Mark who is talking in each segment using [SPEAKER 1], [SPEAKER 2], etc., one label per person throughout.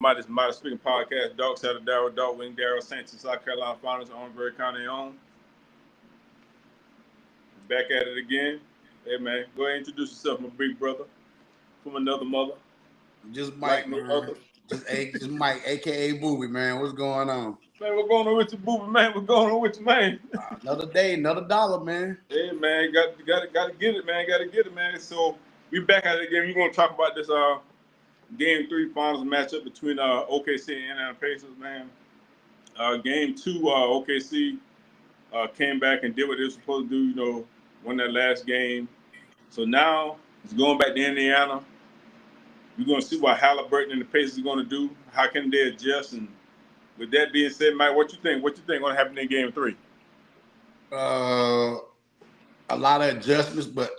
[SPEAKER 1] Mighty Speaking Podcast, Dog Side of Darryl, Dog Wing Darryl, Saints, South Carolina Finals, on Gray County on. Back at it again. Hey man, go ahead and introduce yourself, my big brother from another mother.
[SPEAKER 2] Just Mike, like no man. Just Mike, aka Booby, man. What's going on?
[SPEAKER 1] Man, what's going on with you, Booby, man? What's going on with you, man?
[SPEAKER 2] Another day, another dollar, man.
[SPEAKER 1] Hey man, got to get it, man. Got to get it, man. So we back at it again. We're gonna talk about this Game 3 finals matchup between OKC and Indiana Pacers, man. Game 2, OKC came back and did what they were supposed to do, won that last game. So now it's going back to Indiana. We're going to see what Halliburton and the Pacers are going to do. How can they adjust? And with that being said, Mike, what you think? What you think going to happen in Game 3?
[SPEAKER 2] A lot of adjustments, but,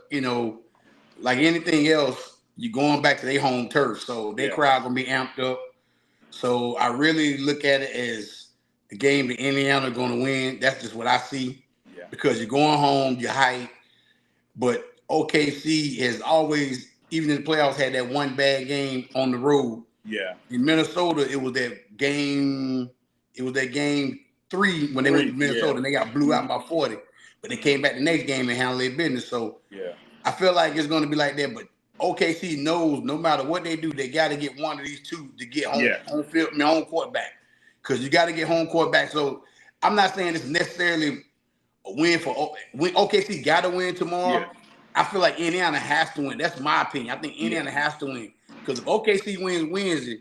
[SPEAKER 2] like anything else, you're going back to their home turf. So their crowd going to be amped up. So I really look at it as the game that Indiana going to win. That's just what I see. Yeah. Because you're going home, you're hyped. But OKC has always, even in the playoffs, had that one bad game on the road.
[SPEAKER 1] Yeah.
[SPEAKER 2] In Minnesota, it was that game 3 when they went to Minnesota and they got blew out by 40. But they came back the next game and handled their business. So I feel like it's going to be like that. But OKC knows no matter what they do, they got to get one of these two to get home field, home court back. Because you got to get home court back. So I'm not saying it's necessarily a win for OKC got to win tomorrow. Yeah. I feel like Indiana has to win. That's my opinion. I think Indiana has to win. Because if OKC wins it,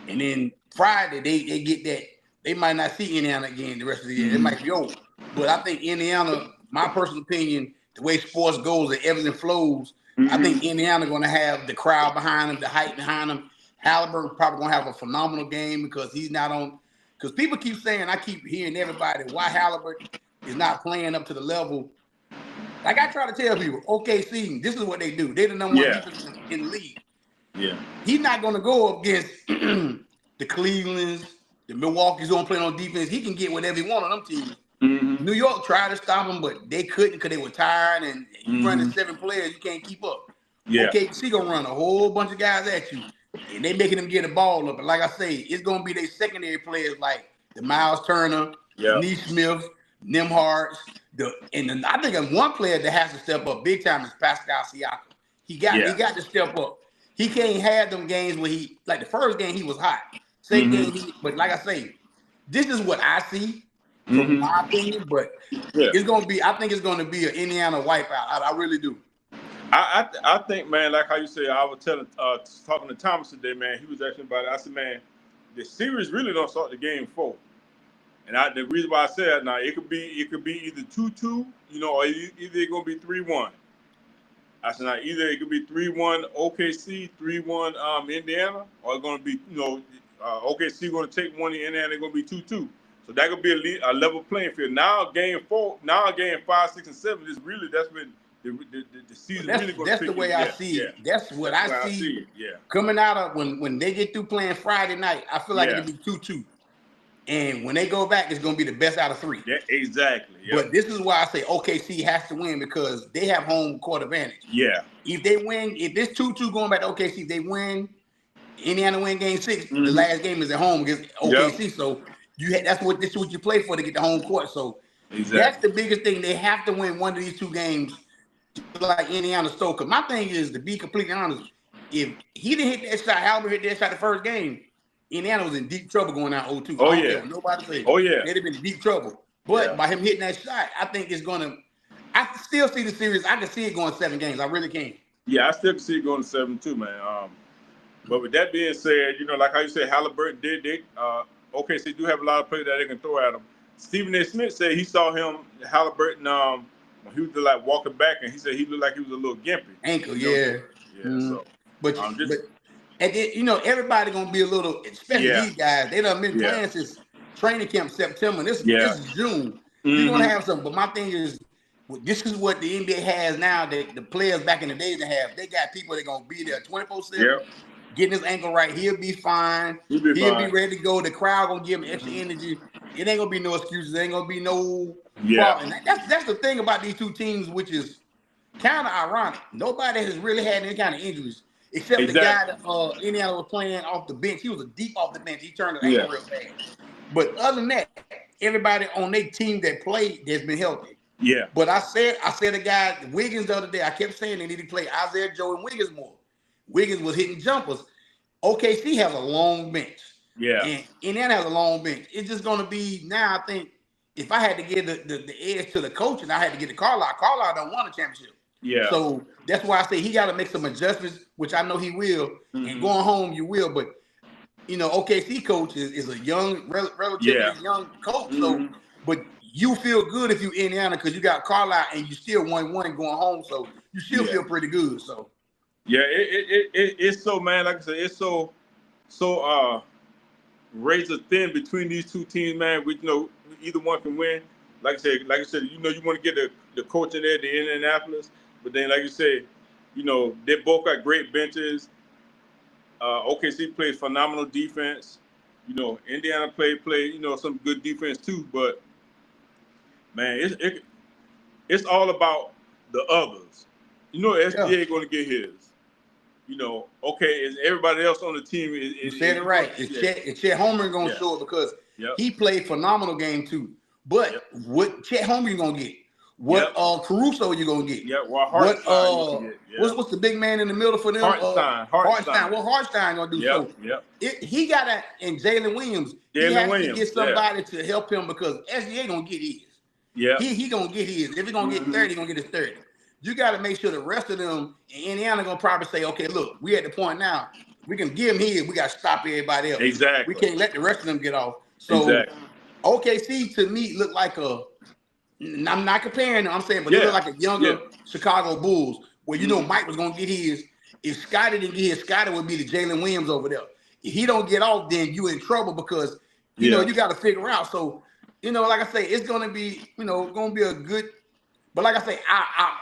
[SPEAKER 2] and then Friday they get that, they might not see Indiana again the rest of the year. Mm-hmm. It might be over. But I think Indiana, my personal opinion, the way sports goes, the ebbs and flows, I think Indiana going to have the crowd behind him, the hype behind him. Halliburton probably going to have a phenomenal game because he's not on. Because people keep saying, I keep hearing everybody, why Halliburton is not playing up to the level. Like I try to tell people, OKC, this is what they do. They're the number one defense in the league.
[SPEAKER 1] Yeah.
[SPEAKER 2] He's not going to go up against the Clevelands, the Milwaukee's going to play on defense. He can get whatever he wants on them teams. Mm-hmm. New York tried to stop him, but they couldn't because they were tired, and you running 7 players, you can't keep up. Yeah. OKC going to run a whole bunch of guys at you, and they making them get the ball up. But like I say, it's going to be their secondary players like the Miles Turner, Neesmith, Nembhard. I think one player that has to step up big time is Pascal Siakam. He got to step up. He can't have them games where like the first game he was hot. Second game, but like I say, this is what I see. From my opinion, but it's gonna be. I think it's gonna be an Indiana wipeout. I really do.
[SPEAKER 1] I think, man, like how you say, I was talking to Thomas today, man. He was asking about it. I said, man, the series really don't start the game 4, and the reason why I said now it could be either 2-2, or either it's gonna be 3-1. I said now either it could be 3-1 OKC, 3-1 Indiana, or it's gonna be OKC gonna take one in Indiana. It's gonna be 2-2. So that could be a level playing field. Now game 5, 6, and 7 is really that's when the season really going to.
[SPEAKER 2] That's the way I see it. That's what I see. Yeah. Coming out of when they get through playing Friday night, I feel like it'll be 2-2. And when they go back, it's going to be the best out of 3.
[SPEAKER 1] Yeah, exactly. Yeah.
[SPEAKER 2] But this is why I say OKC has to win because they have home court advantage.
[SPEAKER 1] Yeah.
[SPEAKER 2] If they win, if this 2-2 going back to OKC, if they win, Indiana win game 6. The last game is at home against OKC. So. This is what you play for to get the home court. So that's the biggest thing. They have to win one of these 2 games, like Indiana stole. Because my thing is, to be completely honest, if he didn't hit that shot, Halliburton hit that shot the first game, Indiana was in deep trouble going out 0-2.
[SPEAKER 1] Oh, yeah.
[SPEAKER 2] Nobody said.
[SPEAKER 1] Oh, yeah.
[SPEAKER 2] They'd have been in deep trouble. But by him hitting that shot, I think it's going to – I still see the series. I can see it going 7 games. I really can.
[SPEAKER 1] Yeah, I still can see it going to 7 too, man. But with that being said, like how you said, Halliburton did OKC do have a lot of players that they can throw at him. Stephen A. Smith said he saw him, Halliburton, when he was like walking back, and he said he looked like he was a little gimpy.
[SPEAKER 2] Ankle,
[SPEAKER 1] So,
[SPEAKER 2] but everybody gonna be a little, especially these guys. They done been playing since training camp September. This is June. You're gonna have something. But my thing is, this is what the NBA has now. That the players back in the days they got people that gonna be there 24/7. Getting his ankle right, he'll be fine. He'll be ready to go. The crowd gonna give him extra energy. It ain't gonna be no excuses. There ain't gonna be no problem. That's the thing about these 2 teams, which is kind of ironic. Nobody has really had any kind of injuries. Except the guy that Indiana was playing off the bench. He was a deep off the bench. He turned his ankle real fast. But other than that, everybody on their team that played has been healthy.
[SPEAKER 1] Yeah.
[SPEAKER 2] But I said a guy, Wiggins the other day, I kept saying they need to play Isaiah Joe and Wiggins more. Wiggins was hitting jumpers. OKC has a long bench.
[SPEAKER 1] Yeah.
[SPEAKER 2] And Indiana has a long bench. It's just going to be now, I think, if I had to give the edge to the coaching, I had to get to Carlisle. Carlisle don't want a championship.
[SPEAKER 1] Yeah.
[SPEAKER 2] So that's why I say he got to make some adjustments, which I know he will. And going home, you will. But, you know, OKC coach is a young, relatively young coach. So, but you feel good if you Indiana because you got Carlisle and you still 1-1 going home. So you still feel pretty good. So.
[SPEAKER 1] Yeah, it's so, man, like I said, it's so razor thin between these two teams, man. We, you know, either one can win. Like I said, you know, you want to get the coach in there, the Indianapolis, but then, like you said, you know, they both got great benches. OKC plays phenomenal defense. You know, Indiana play, you know, some good defense too. But man, it's all about the others. You know, SGA going to get his. You know, okay, is everybody else on the team?
[SPEAKER 2] You said it right. It's Chet Holmgren going to show it because he played phenomenal game too. But what Chet Holmgren going to get? What Caruso you going to get?
[SPEAKER 1] Yeah, well, Hartenstein
[SPEAKER 2] what's the big man in the middle for them?
[SPEAKER 1] Hartenstein.
[SPEAKER 2] What Hartenstein going to do? He got to, and Jalen Williams, he has to get somebody to help him because SGA going to get his.
[SPEAKER 1] Yeah.
[SPEAKER 2] He going to get his. If he's going to get 30, he's going to get his 30. You got to make sure the rest of them in Indiana going to probably say, okay, look, we at the point now. We can give him his. We got to stop everybody else.
[SPEAKER 1] Exactly.
[SPEAKER 2] We can't let the rest of them get off. So OKC to me look like I'm not comparing them, I'm saying, but they look like a younger Chicago Bulls where, you know, Mike was going to get his. If Scottie didn't get his, Scottie would be the Jalen Williams over there. If he don't get off, then you in trouble because, you know, you got to figure out. So, you know, like I say, it's going to be, you know, going to be a good. But like I say,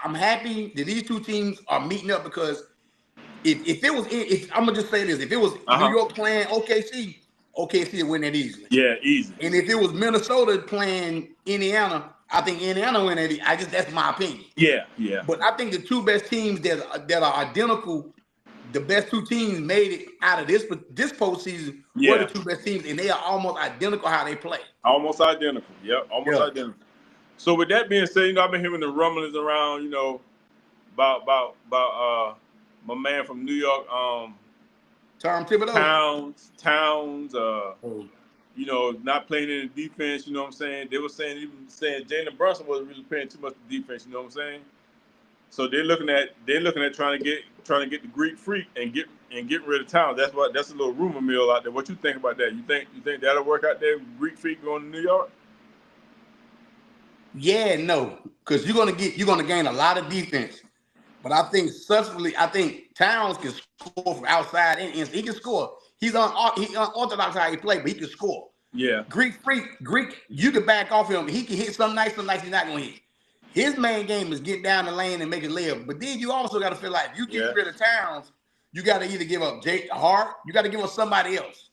[SPEAKER 2] I'm happy that these two teams are meeting up because if I'm gonna just say this, if it was New York playing OKC would win that easily.
[SPEAKER 1] Yeah, easy.
[SPEAKER 2] And if it was Minnesota playing Indiana, I think Indiana win that. That's my opinion.
[SPEAKER 1] Yeah.
[SPEAKER 2] But I think the two best teams that are identical, the best two teams made it out of this postseason were the two best teams, and they are almost identical how they play.
[SPEAKER 1] Almost identical. Yep, almost identical. So with that being said, you know, I've been hearing the rumblings around, you know, about my man from New York,
[SPEAKER 2] Tom Thibodeau.
[SPEAKER 1] Towns, you know, not playing in the defense, you know what I'm saying? They were saying Jalen Brunson wasn't really playing too much defense, you know what I'm saying? So they're looking at trying to get the Greek Freak and get rid of Towns. That's a little rumor mill out there. What you think about that? You think that'll work out there? Greek Freak going to New York?
[SPEAKER 2] Yeah, no, because you're gonna gain a lot of defense, but I think Towns can score from outside and he can score. He's unorthodox how he play, but he can score.
[SPEAKER 1] Yeah,
[SPEAKER 2] Greek, you can back off him. He can hit some nights he's not gonna hit. His main game is get down the lane and make it live. But then you also got to feel like if you get rid of Towns, you got to either give up Jake Hart, you got to give up somebody else.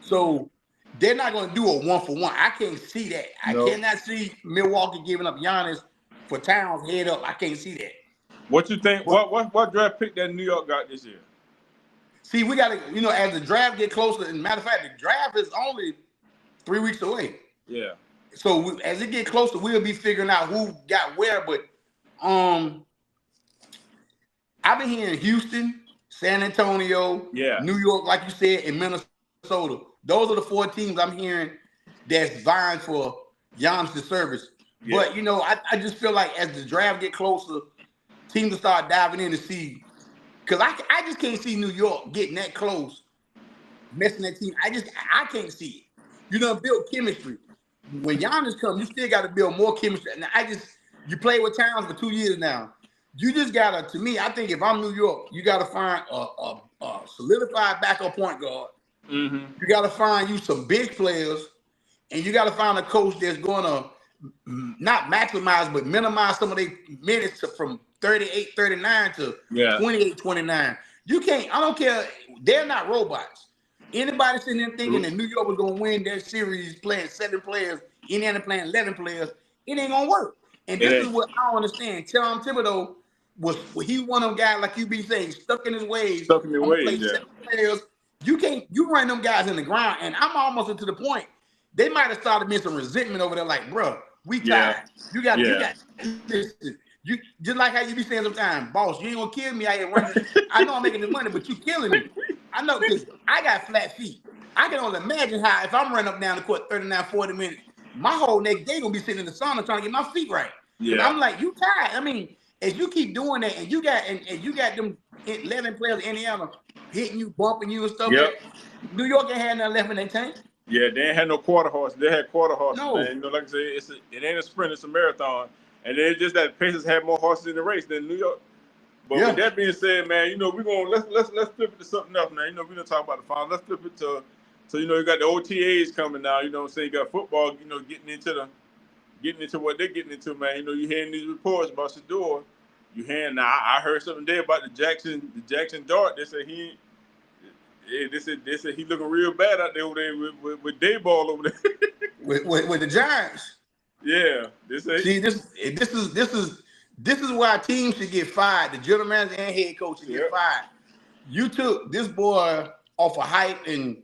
[SPEAKER 2] So. They're not going to do a 1-for-1. I can't see that. I cannot see Milwaukee giving up Giannis for Towns head up. I can't see that.
[SPEAKER 1] What you think? What draft pick that New York got this year?
[SPEAKER 2] See, we got to, you know, as the draft get closer, and matter of fact, the draft is only 3 weeks away.
[SPEAKER 1] Yeah.
[SPEAKER 2] So as it get closer, we'll be figuring out who got where. But I've been hearing Houston, San Antonio, New York, like you said, and Minnesota. Those are the 4 teams I'm hearing that's vying for Giannis' service. Yeah. But, you know, I just feel like as the draft get closer, teams will start diving in to see. Because I just can't see New York getting that close, messing that team. I can't see it. You done build chemistry. When Giannis comes, you still got to build more chemistry. And you play with Towns for 2 years now. You just got to, to me, I think if I'm New York, you got to find a solidified backup point guard. Mm-hmm. You got to find you some bench players, and you got to find a coach that's going to not maximize, but minimize some of their minutes from 38, 39 to 28, 29. You can't, I don't care. They're not robots. Anybody sitting there thinking that New York was going to win their series playing 7 players, Indiana playing 11 players, it ain't going to work. And this is what I don't understand. Tom Thibodeau, was he one of them guys like you be saying stuck in his ways.
[SPEAKER 1] Stuck in his ways, yeah.
[SPEAKER 2] Players. You run them guys in the ground, and I'm almost to the point. They might have started being some resentment over there, like, bro, we tired. You got listen. You just like how you be saying sometimes, boss, you ain't gonna kill me out here running. I know I'm making the money, but you killing me. I know because I got flat feet. I can only imagine how if I'm running up down the court 39, 40 minutes, my whole next day gonna be sitting in the sauna trying to get my feet right. Yeah. I'm like, you tired. I mean, as you keep doing that, and you got them 11 players in Indiana hitting you, bumping you and stuff. Yep. New York ain't had nothing left in their tank.
[SPEAKER 1] Yeah, they ain't had no quarter horse. They had quarter horses, man. You know, like I said, it ain't a sprint, it's a marathon. And then it's just that Pacers had more horses in the race than New York. But with that being said, man, you know, we're gonna let's flip it to something else, man. You know, we're gonna talk about the finals. Let's flip it to you know, you got the OTAs coming now, you know what I'm saying? You got football, you know, getting into what they're getting into, man. You know, you hearing these reports about Shedeur. You hearing now I heard something today about the Jackson Dart. They said they said he looking real bad out there with Dayball over there.
[SPEAKER 2] with the Giants.
[SPEAKER 1] Yeah.
[SPEAKER 2] This is why teams should get fired. The general manager and head coach should get fired. You took this boy off of hype, and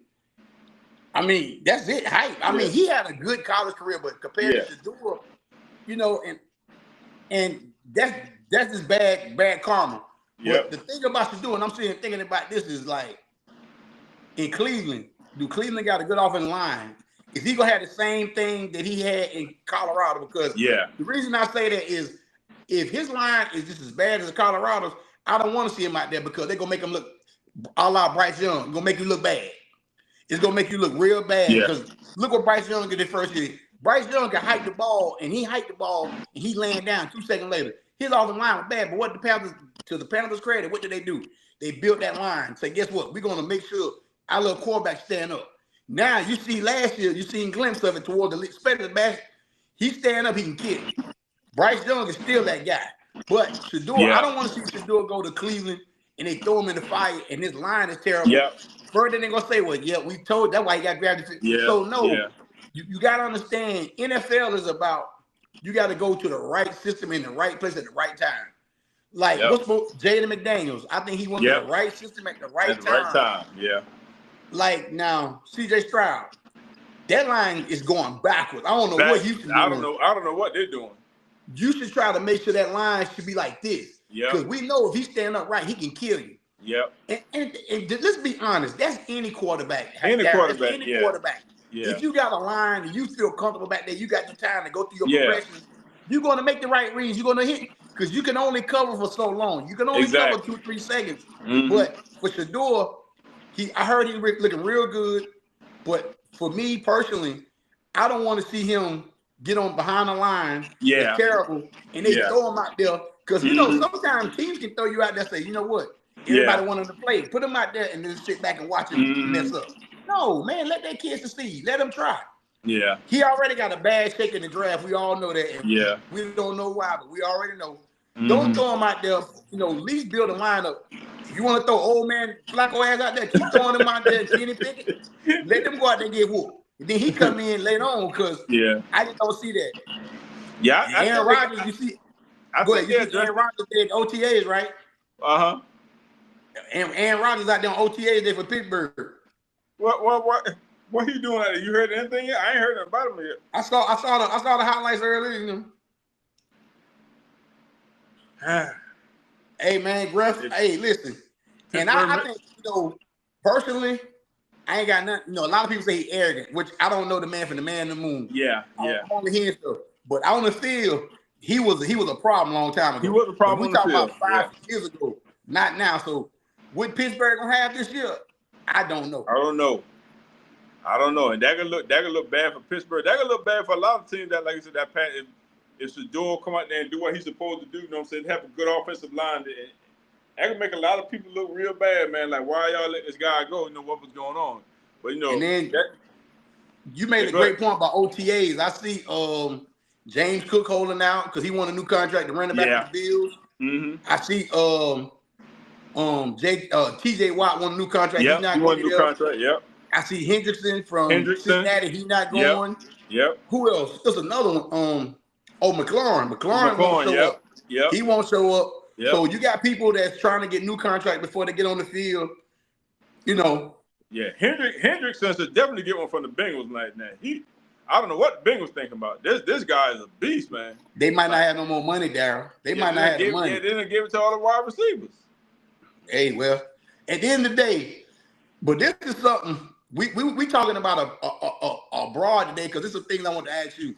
[SPEAKER 2] I mean that's it, hype. I mean he had a good college career, but compared to Shedeur, you know, and that's just bad karma. But the thing about Shedeur, and I'm thinking about this is like in Cleveland, do Cleveland got a good offensive line? Is he gonna have the same thing that he had in Colorado? Because the reason I say that is if his line is just as bad as Colorado's, I don't want to see him out there because they're gonna make him look a la Bryce Young. It's gonna make you look bad. It's gonna make you look real bad. Because look what Bryce Young did the first year. Bryce Young can hike the ball, and he hiked the ball, and he laying down 2 seconds later. His offensive line was bad, but what to the Panthers' credit, what did they do? They built that line. Say, guess what? We're gonna make sure our little quarterback stand up. Now you see last year, you seen a glimpse of it toward the special back. He stand up, he can kick. Bryce Young is still that guy. But Shedeur, I don't want to see Shedeur go to Cleveland and they throw him in the fire and his line is terrible. Further, they're gonna say, well, we told that's why he got grabbed. So no, you gotta understand, NFL is about you gotta go to the right system in the right place at the right time. Like what's Jaden McDaniels? I think he went to the right system at the right time. Like now, CJ Stroud, that line is going backwards. I don't know what Houston's doing.
[SPEAKER 1] I don't know what they're doing.
[SPEAKER 2] You should try to make sure that line should be like this. Because we know if he stand up right, he can kill you. And let's be honest, that's any quarterback. Any quarterback. If you got a line and you feel comfortable back there, you got the time to go through your progressions, you're going to make the right reads. You're going to hit because you can only cover for so long. You can only cover 2-3 seconds. But for Shedeur, I heard he's looking real good, but for me personally, I don't want to see him get on behind the line. It's terrible, and they throw him out there because you know sometimes teams can throw you out there and say, you know what, everybody want him to play, put him out there and then sit back and watch him mess up. No, man, let that kid succeed. Let him try. He already got a bad shake in the draft. We all know that. We don't know why, but we already know. Don't throw him out there. You know, at least build a lineup. If you want to throw old man Flacco ass out there, keep throwing him out there and Kenny Pickett. Let them go out there and get whooped. And then he come in later on because I just don't see that. Aaron Rodgers, you see. Aaron Rodgers did OTAs, right? And Aaron Rodgers out there on OTAs there for Pittsburgh.
[SPEAKER 1] What he doing out there? You heard anything yet? I ain't heard nothing about him yet.
[SPEAKER 2] I saw the highlights earlier. You know. Hey man, Gruff. Hey, listen. And I think, you know, personally, I ain't got nothing. You know, a lot of people say he's arrogant, which I don't know the man from the man in the moon. I'm only hearing stuff. But on the field, he was a problem a long time ago.
[SPEAKER 1] He was a problem.
[SPEAKER 2] We talking about 5 years ago, not now. So what Pittsburgh gonna have this year? I don't know.
[SPEAKER 1] I don't know. And that could look bad for Pittsburgh. That could look bad for a lot of teams that, like I said, that Pat. If Shedeur come out there and do what he's supposed to do, you know what I'm saying, have a good offensive line, that can make a lot of people look real bad, man. Like, why y'all let this guy go? You know what was going on. But, you know.
[SPEAKER 2] And then you made a great point about OTAs. I see James Cook holding out because he won a new contract to run back with the Bills. I see TJ Watt won a new contract.
[SPEAKER 1] He's not going to contract.
[SPEAKER 2] I see Hendrickson from Cincinnati. He's not going. Who else? There's another one. McLaurin. McLaurin won't show up. He won't show up.
[SPEAKER 1] Yep.
[SPEAKER 2] So you got people that's trying to get new contract before they get on the field. You know.
[SPEAKER 1] Yeah, Hendrick should definitely get one from the Bengals like that. I don't know what the Bengals thinking about. This guy is a beast, man.
[SPEAKER 2] They might not have no more money, Daryl. They might not have the money.
[SPEAKER 1] Yeah, they didn't give it to all the wide receivers.
[SPEAKER 2] Hey, well, at the end of the day, but this is something we talking about a broad today because this is things I want to ask you.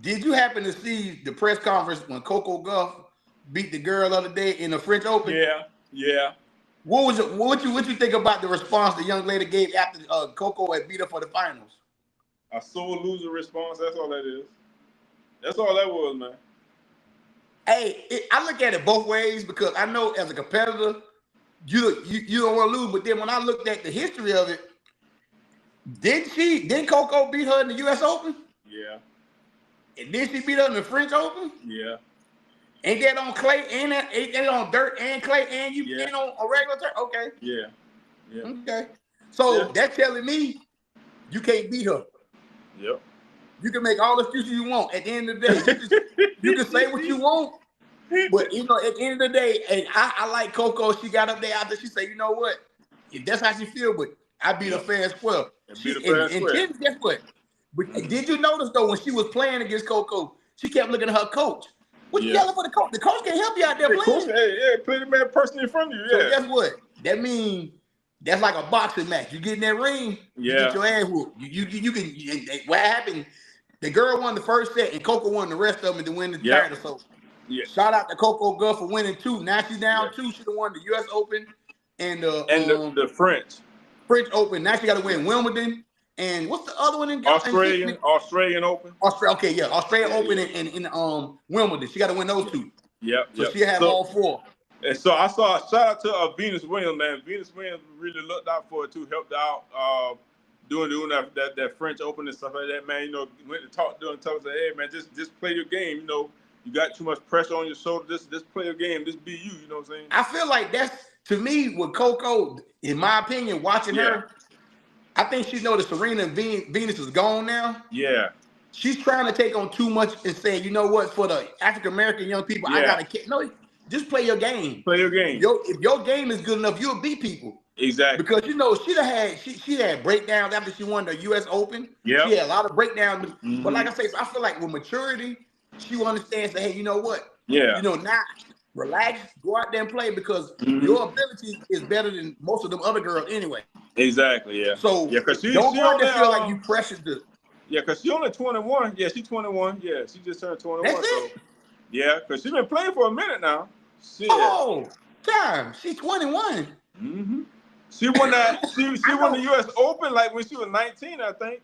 [SPEAKER 2] Did you happen to see the press conference when Coco Gauff beat the girl the other day in the French Open?
[SPEAKER 1] Yeah.
[SPEAKER 2] What you think about the response the young lady gave after Coco had beat her for the finals?
[SPEAKER 1] A sore loser response. That's all that is. That's all that was, man.
[SPEAKER 2] Hey, I look at it both ways because I know as a competitor, you don't want to lose. But then when I looked at the history of it, didn't Coco beat her in the U.S. Open?
[SPEAKER 1] Yeah.
[SPEAKER 2] And then she beat her in the French Open?
[SPEAKER 1] Yeah.
[SPEAKER 2] Ain't that on clay? Ain't that on dirt and clay? And you ain't on a regular turf? Okay.
[SPEAKER 1] Yeah.
[SPEAKER 2] Okay. So that's telling me you can't beat her.
[SPEAKER 1] Yep.
[SPEAKER 2] You can make all the excuses you want. At the end of the day, you can say what you want. But, at the end of the day, and I like Coco. She got up there after she said, you know what? If that's how she feel, but I beat her fair and square. And Tim, guess what? But did you notice, though, when she was playing against Coco, she kept looking at her coach. What you yelling for the coach? The coach can't help you out there playing.
[SPEAKER 1] Play the man person in front of you.
[SPEAKER 2] So guess what? That means that's like a boxing match. You get in that ring, you get your ass whooped. You can. What happened? The girl won the first set, and Coco won the rest of them to win the title. So, shout out to Coco Gauff for winning 2. Now she's down 2. She done won the U.S. Open and
[SPEAKER 1] the French
[SPEAKER 2] Open. Now she got to win Wimbledon. And what's the other one in
[SPEAKER 1] Australian Open?
[SPEAKER 2] Australian Open and Wimbledon. She got to win those 2.
[SPEAKER 1] Yep.
[SPEAKER 2] So she had all 4.
[SPEAKER 1] And so I saw a shout out to Venus Williams, man. Venus Williams really looked out for it too, helped out doing that French Open and stuff like that, man. You know, went to talk to her and tell her, hey man, just play your game. You know, you got too much pressure on your shoulder. Just play your game. Just be you. You know what I'm saying?
[SPEAKER 2] I feel like that's, to me, with Coco, in my opinion, watching her, I think she know that Serena and Venus is gone now.
[SPEAKER 1] Yeah.
[SPEAKER 2] She's trying to take on too much and saying, you know what, for the African American young people, I gotta no, just play your game.
[SPEAKER 1] Play your game.
[SPEAKER 2] If your game is good enough, you'll beat people.
[SPEAKER 1] Exactly.
[SPEAKER 2] Because she had breakdowns after she won the U.S. Open.
[SPEAKER 1] Yeah.
[SPEAKER 2] She had a lot of breakdowns. But like I say, so I feel like with maturity, she understands that, hey, you know what?
[SPEAKER 1] Yeah.
[SPEAKER 2] You know, now relax, go out there and play because your ability is better than most of them other girls anyway.
[SPEAKER 1] Exactly, yeah.
[SPEAKER 2] So
[SPEAKER 1] because
[SPEAKER 2] don't go out there feel like you pressured to.
[SPEAKER 1] Yeah, because she only 21. Yeah, she's 21. Yeah, she just turned 21.
[SPEAKER 2] That's it?
[SPEAKER 1] Yeah, because she's been playing for a minute now. Shit.
[SPEAKER 2] Oh, damn, she's 21.
[SPEAKER 1] Mm-hmm. She won that. She won the U.S. Open like when she was 19, I think.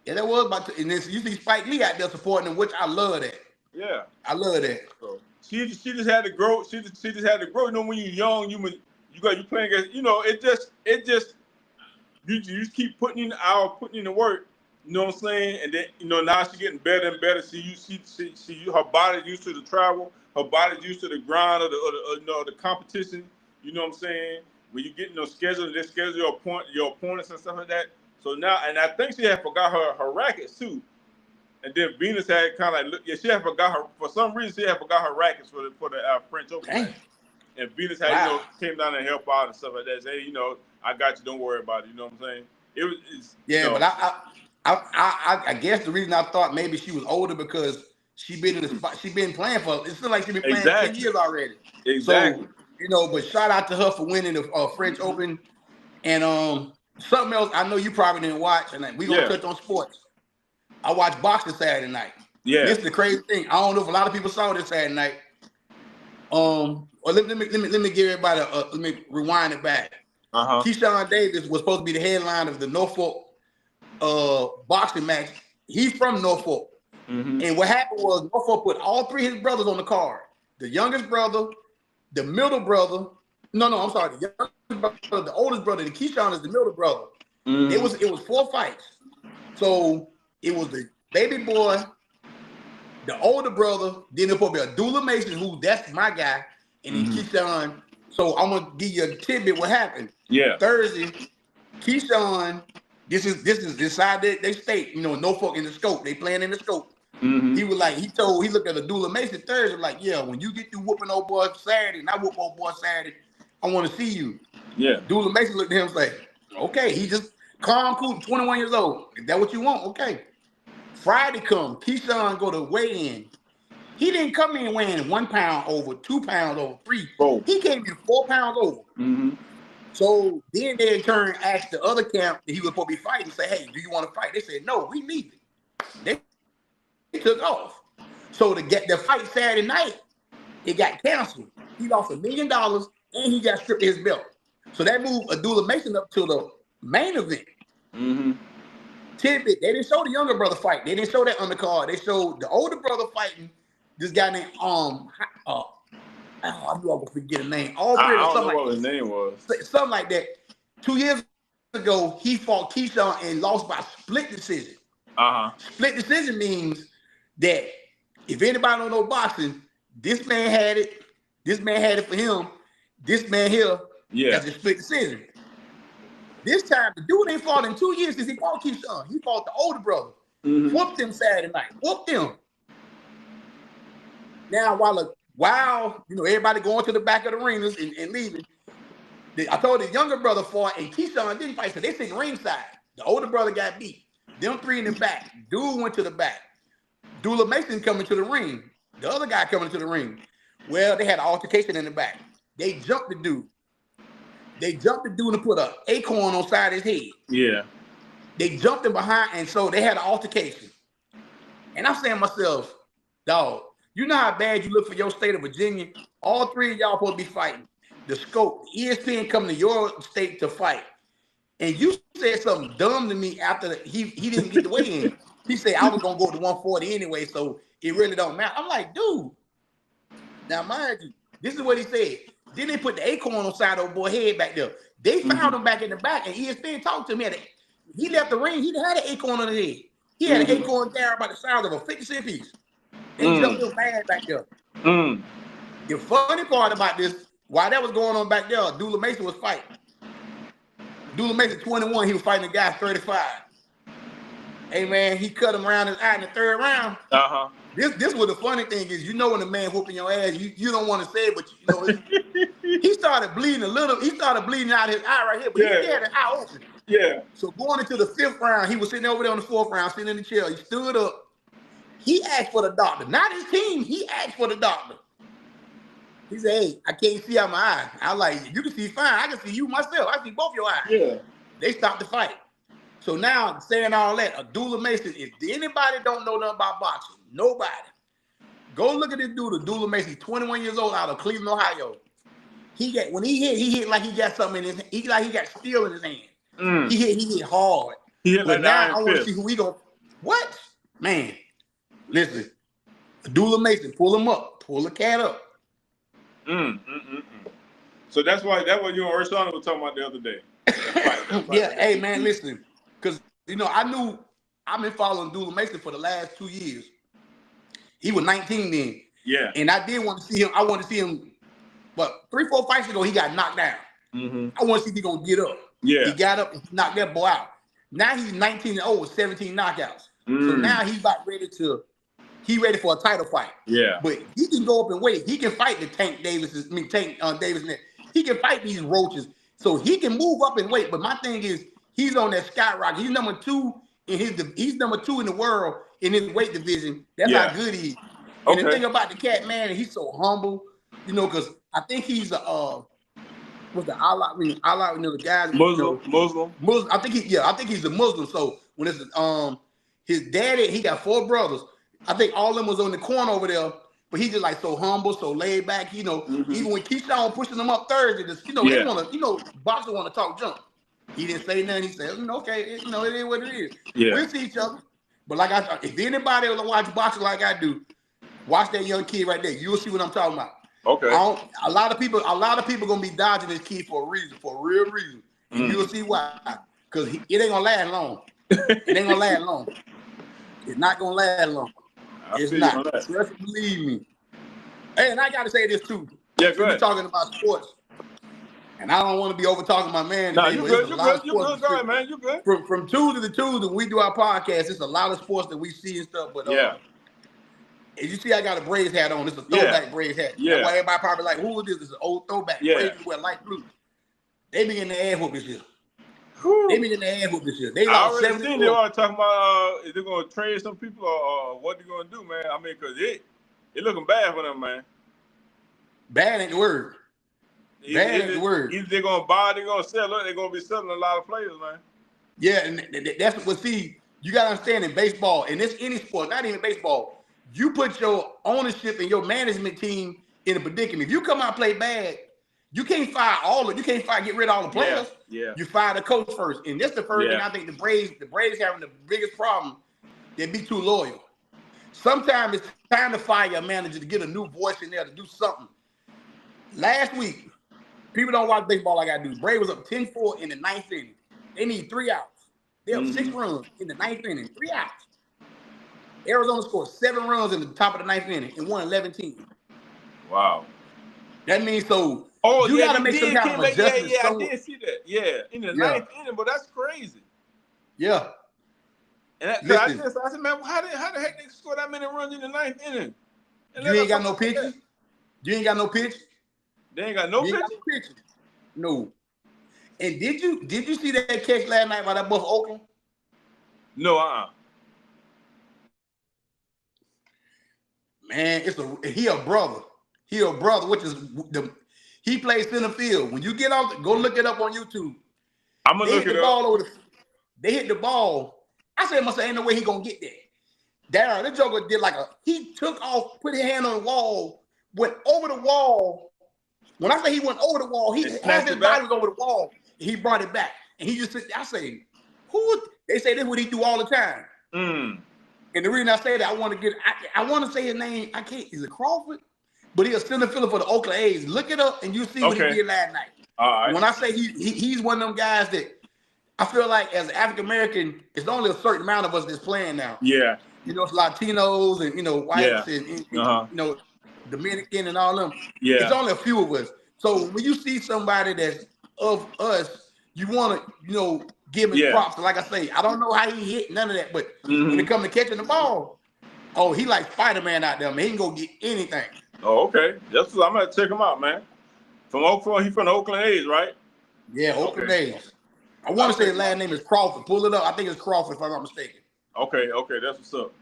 [SPEAKER 2] Yeah, that was about to, and then you see Spike Lee out there supporting them, which I love that.
[SPEAKER 1] Yeah,
[SPEAKER 2] I love that.
[SPEAKER 1] So she just had to grow. She just had to grow. You know, when you're young, you playing against. You know, it just you just keep putting in the hour, putting in the work. You know what I'm saying? And then now she's getting better and better. She her body's used to the travel. Her body's used to the grind or the competition. You know what I'm saying? When you get schedule, they schedule your opponents and stuff like that. So now, and I think she had forgot her rackets too. And then Venus had kind of she had forgot her, for some reason she had forgot her rackets for the French Open.
[SPEAKER 2] Dang.
[SPEAKER 1] And Venus had came down and help out and stuff like that. Say, hey, I got you. Don't worry about it. You know what I'm saying?
[SPEAKER 2] But I guess the reason I thought maybe she was older because she been in the spot. She been playing for. It feels like she been playing 10 years already.
[SPEAKER 1] Exactly.
[SPEAKER 2] So but shout out to her for winning the French Open. And something else I know you probably didn't watch, and we gonna touch on sports. I watched boxing Saturday night.
[SPEAKER 1] Yeah.
[SPEAKER 2] This is the crazy thing. I don't know if a lot of people saw this Saturday night. Or let me give everybody let me rewind it back. Keyshawn Davis was supposed to be the headline of the Norfolk boxing match. He's from Norfolk. Mm-hmm. And what happened was Norfolk put all 3 of his brothers on the card. The youngest brother, the middle brother. No, I'm sorry. The youngest brother, the oldest brother, the Keyshawn is the middle brother. Mm-hmm. It was 4 fights. So it was the baby boy, the older brother, then there's supposed to be Abdullah Mason, that's my guy, and then Keyshawn. So I'm gonna give you a tidbit what happened.
[SPEAKER 1] Yeah.
[SPEAKER 2] Thursday, Keyshawn, this is inside their state, Norfolk in the scope. They playing in the scope. He was like, he looked at Abdullah Mason Thursday, like, yeah, when you get through whooping old boy Saturday, and I whoop old boy Saturday, I want to see you.
[SPEAKER 1] Yeah.
[SPEAKER 2] Abdullah Mason looked at him and like, okay, he just calm, cool, 21 years old. Is that what you want? Okay. Friday come, Keyshawn go to weigh-in. He didn't come in weighing 1 pound over, 2 pounds over, 3. He came in 4 pounds over. So then they in turn asked the other camp that he was supposed to be fighting, say, hey, do you want to fight? They said, no, we need it. They took off. So to get the fight Saturday night, it got canceled. He lost $1 million and he got stripped of his belt. So that moved Abdullah Mason up to the main event. Tidbit, they didn't show the younger brother fight. They didn't show that undercard. They showed the older brother fighting this guy named I knew I would forget his name.
[SPEAKER 1] I don't know what his name was.
[SPEAKER 2] Something like that. 2 years ago, he fought Keyshawn and lost by split decision. Split decision means that if anybody don't know boxing, this man had it. This man had it for him. This man here has a split decision. This time, the dude ain't fought in 2 years since he fought Keyshawn. He fought the older brother. Whooped him Saturday night. Whooped him. Now, while you know everybody going to the back of the arenas and leaving, I told the younger brother fought and Keyshawn didn't fight, so they sitting ringside. The older brother got beat. Them three in the back. Dude went to the back. Abdullah Mason coming to the ring. The other guy coming to the ring. Well, they had an altercation in the back. They jumped the dude. And put an acorn on side of his head.
[SPEAKER 1] Yeah.
[SPEAKER 2] They jumped him behind, and so they had an altercation. And I'm saying to myself, dog, you know how bad you look for your state of Virginia? All three of y'all supposed to be fighting. The scope, ESPN coming to your state to fight. And you said something dumb to me after he didn't get the weigh in. He said, I was going to go to 140 anyway, so it really don't matter. I'm like, dude. Now, mind you, this is what he said. Then they put the acorn on side of the boy head back there. They found him back in the back, and ESPN talked to him. He left the ring. He had an acorn on his head. He had an acorn down by the size of a 50-cent piece. They jumped him bad back there. The funny part about this, while that was going on back there, Abdullah Mason was fighting. Abdullah Mason 21, he was fighting a guy 35. Hey man, he cut him around his eye in the third round. This was the funny thing is, you know, when the man whooping your ass, you don't want to say it, but you know, he started bleeding a little. He started bleeding out his eye right here, but he had an eye open.
[SPEAKER 1] Yeah.
[SPEAKER 2] So going into the 5th round, he was sitting over there on the 4th round, sitting in the chair. He stood up. He asked for the doctor, not his team. He asked for the doctor. He said, "Hey, I can't see out my eye." I was like, "You can see fine. I can see you myself. I see both your eyes."
[SPEAKER 1] Yeah.
[SPEAKER 2] They stopped the fight. So now, saying all that, Abdullah Mason, if anybody don't know nothing about boxing, nobody, go look at this dude, Abdullah Mason, 21 years old, out of Cleveland, Ohio. When he hit like he got something in his, he got steel in his hand. He hit hard.
[SPEAKER 1] He hit like
[SPEAKER 2] now I want to see who he go. What? Man, listen, Abdullah Mason, pull him up, pull the cat up.
[SPEAKER 1] So that's what you and Ersan were talking about the other day.
[SPEAKER 2] Yeah, hey man, listen, because you know I've been following Abdullah Mason for the last 2 years. He was 19 then.
[SPEAKER 1] Yeah.
[SPEAKER 2] And I did want to see him. I want to see him, but 3-4 fights ago he got knocked down. I want to see if he's gonna get up.
[SPEAKER 1] Yeah.
[SPEAKER 2] He got up and knocked that boy out. Now he's 19-0 with 17 knockouts. So now he's about ready for a title fight. Yeah. But he can go up and wait. He can fight the Tank Davis. He can fight these roaches. So he can move up and wait. But my thing is, he's on that skyrocket. He's number 2 he's number 2 in the world in his weight division. That's how good he is. And the thing about the cat, man, he's so humble, you know, because I think he's what's the Allah, you know, the guys
[SPEAKER 1] Muslim.
[SPEAKER 2] I think he's a Muslim. So when it's his daddy, he got 4 brothers. I think all of them was on the corner over there, but he just like so humble, so laid back, you know. Even when Keyshawn pushing them up Thursday, just, you know, they want to, you know, boxers want to talk junk. He didn't say nothing. He said, okay, you know, it is what it is. Yeah. We'll see each other. But like if anybody will watch boxing like I do, watch that young kid right there. You'll see what I'm talking about. Okay. A lot of people gonna be dodging this kid for a reason, for a real reason. And you'll see why. Because it ain't gonna last long. It ain't gonna last long. It's not gonna last long. It's not. Trust, believe me. Hey, and I gotta say this too.
[SPEAKER 1] Yeah, go ahead.
[SPEAKER 2] We're talking about sports. And I don't want to be over talking my man.
[SPEAKER 1] No, you good. You good. You good. Go ahead, man. You good.
[SPEAKER 2] From Tuesday to Tuesday, when we do our podcast, it's a lot of sports that we see and stuff. But And you see, I got a Braves hat on. It's a throwback Braves hat.
[SPEAKER 1] Yeah.
[SPEAKER 2] That's why everybody probably like, who is this? It's an old throwback.
[SPEAKER 1] Yeah.
[SPEAKER 2] Braves wear light blue. They be in the air whoop this year. They be in the air whoop this year. They lost 74.
[SPEAKER 1] Seen they are talking about if they're going to trade some people or what they're going to do, man. I mean, because it looking bad for them, man.
[SPEAKER 2] Bad ain't the word. Bad ain't the word.
[SPEAKER 1] Either they're going to buy or they're going to sell. Look, they're going to be selling a lot of players, man.
[SPEAKER 2] Yeah, and that's what, see, you got to understand in baseball, and it's any sport, not even baseball, you put your ownership and your management team in a predicament. If you come out and play bad, you can't get rid of all the players.
[SPEAKER 1] Yeah.
[SPEAKER 2] You fire the coach first. And that's the first thing I think the Braves having the biggest problem. They be too loyal. Sometimes it's time to fire a manager to get a new voice in there to do something. Last week, people don't watch baseball like I do. Braves was up 10-4 in the ninth inning. They need 3 outs. They have 6 runs in the ninth inning, 3 outs. Arizona scored 7 runs in the top of the ninth inning and won 11-10.
[SPEAKER 1] Wow.
[SPEAKER 2] That means so you got to make some kind of adjustment.
[SPEAKER 1] Yeah, I did see that. Yeah, in the ninth inning, but that's crazy.
[SPEAKER 2] Yeah.
[SPEAKER 1] And I said, man, how the heck they score that many runs in the ninth inning?
[SPEAKER 2] And you ain't got no pitches? You ain't got no pitch?
[SPEAKER 1] They ain't got no pitches?
[SPEAKER 2] No. And did you see that catch last night by that buff Oakland?
[SPEAKER 1] No,
[SPEAKER 2] Man, he a brother. He a brother, which is he plays center field. When you get off, go look it up on YouTube.
[SPEAKER 1] I'm gonna look it up.
[SPEAKER 2] They hit the ball. I said, ain't no way he gonna get there. Darren, this joker did he took off, put his hand on the wall, went over the wall. When I say he went over the wall, his body was over the wall. And he brought it back, and he just said, I say, they say this is what he do all the time. And the reason I say that, I want to say his name. I can't. Is it Crawford? But he's a center fielder for the Oakland A's. Look it up, and you see what he did last night.
[SPEAKER 1] All right.
[SPEAKER 2] When I say he's one of them guys that I feel like as African American, it's only a certain amount of us that's playing now.
[SPEAKER 1] Yeah.
[SPEAKER 2] You know, it's Latinos and whites and Dominican and all them.
[SPEAKER 1] Yeah.
[SPEAKER 2] It's only a few of us. So when you see somebody that's of us, you want to give him props. Like I say, I don't know how he hit none of that, but when it comes to catching the ball, he like Spider-Man out there, man. He can go get anything.
[SPEAKER 1] Oh, okay. I'm gonna check him out, man. He's from the Oakland A's, right?
[SPEAKER 2] Yeah, Oakland A's. I want to say his last name is Crawford. Pull it up. I think it's Crawford, if I'm not mistaken.
[SPEAKER 1] Okay, that's what's up.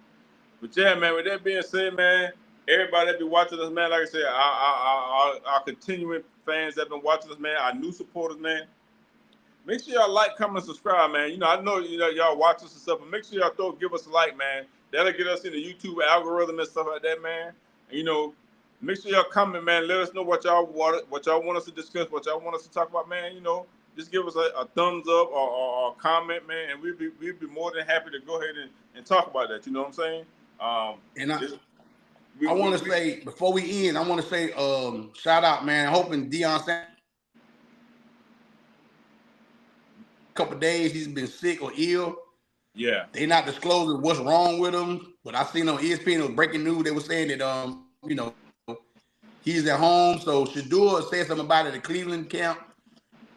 [SPEAKER 1] But yeah, man, with that being said, man, everybody that be watching us, man, like I said, our continuing fans that been watching us, man, our new supporters, man. Make sure y'all like, comment, subscribe, man. I know y'all watch us and stuff, but make sure y'all give us a like, man. That'll get us in the YouTube algorithm and stuff like that, man. And, make sure y'all comment, man. Let us know what y'all want us to discuss, what y'all want us to talk about, man. Just give us a thumbs up or a comment, man, and we'd be more than happy to go ahead and talk about that. You know what I'm saying? I want to say, before we end,
[SPEAKER 2] shout out, man. Hoping Deion Sanders, a couple days he's been sick or ill.
[SPEAKER 1] Yeah.
[SPEAKER 2] They not disclosing what's wrong with him, but I seen on ESPN, it was breaking news. They were saying that he's at home. So Shador said something about it at Cleveland camp.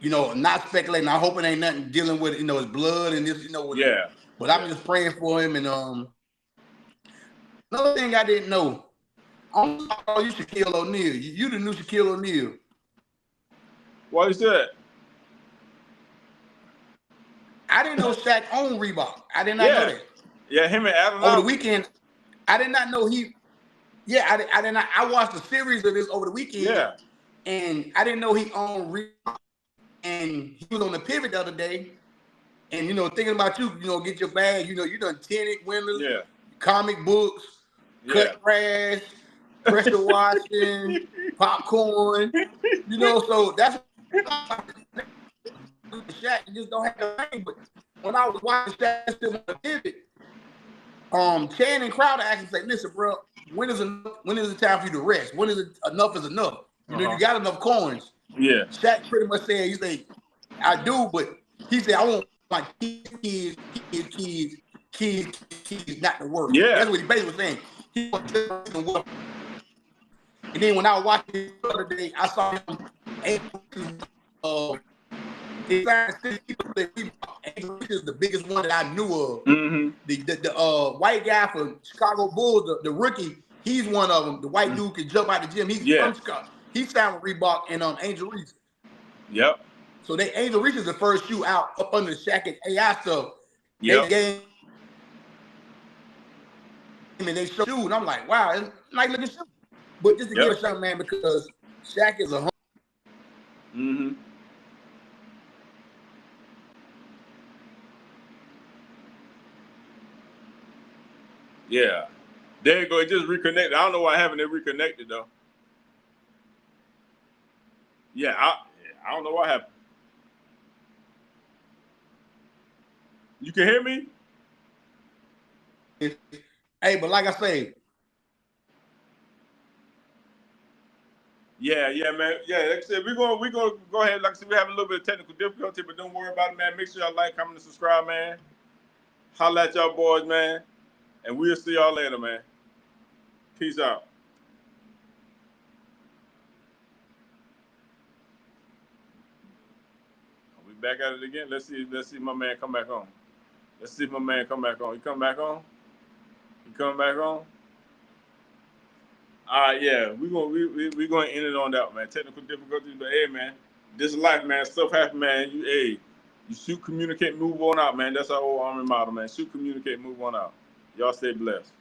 [SPEAKER 2] Not speculating. I hope it ain't nothing dealing with his blood and this. But I'm just praying for him. And another thing I didn't know. I'm talking you Shaquille O'Neal. You the new Shaquille O'Neal.
[SPEAKER 1] Why is that?
[SPEAKER 2] I didn't know Shaq owned Reebok. I did not know that.
[SPEAKER 1] Yeah, him and Adam.
[SPEAKER 2] Over the weekend, I did not know he. Yeah, I did not. I watched a series of this over the weekend.
[SPEAKER 1] Yeah.
[SPEAKER 2] And I didn't know he owned Reebok. And he was on the pivot the other day. And thinking about you, get your bag. You done tenant windows, comic books, cut grass, pressure washing, popcorn. So that's. Shaq just don't have the name, but when I was watching Shaq still on the pivot, Channing Crowder actually said, "Listen, bro, when is the time for you to rest? When is it enough is enough? You got enough coins."
[SPEAKER 1] Yeah.
[SPEAKER 2] Shaq pretty much said, he said, "I do, but he said I want my kids not to work."
[SPEAKER 1] Yeah.
[SPEAKER 2] That's what he basically was saying. He wants to work. And then when I was watching the other day, I saw him able to is the biggest one that I knew of.
[SPEAKER 1] Mm-hmm.
[SPEAKER 2] The white guy for Chicago Bulls, the rookie, He's one of them. The white dude can jump out the gym. He's signed with Reebok and Angel Reese.
[SPEAKER 1] Yep.
[SPEAKER 2] So Angel Reese is the first shoe out up under the Shaq and AI stuff.
[SPEAKER 1] Yep.
[SPEAKER 2] They and they show shoe, and I'm like, wow, it's nice looking shoe. But just to give a shot, man, because Shaq is a
[SPEAKER 1] Yeah. There you go. It just reconnected. I don't know why haven't it reconnected though. Yeah, I don't know what happened. You can hear me?
[SPEAKER 2] Hey, but like I say.
[SPEAKER 1] Yeah, man. Yeah, like I said, we're gonna go ahead. Like I said, we have a little bit of technical difficulty, but don't worry about it, man. Make sure y'all like, comment, and subscribe, man. Holla at y'all boys, man. And we'll see y'all later, man. Peace out. We back at it again. Let's see my man come back on. Let's see if my man come back on. He come back on? He come back on? All right, yeah. We're gonna end it on that, man. Technical difficulties, but hey, man, this is life, man. Stuff happen, man. You shoot, communicate, move on out, man. That's our old Army motto, man. Shoot, communicate, move on out. Y'all stay blessed.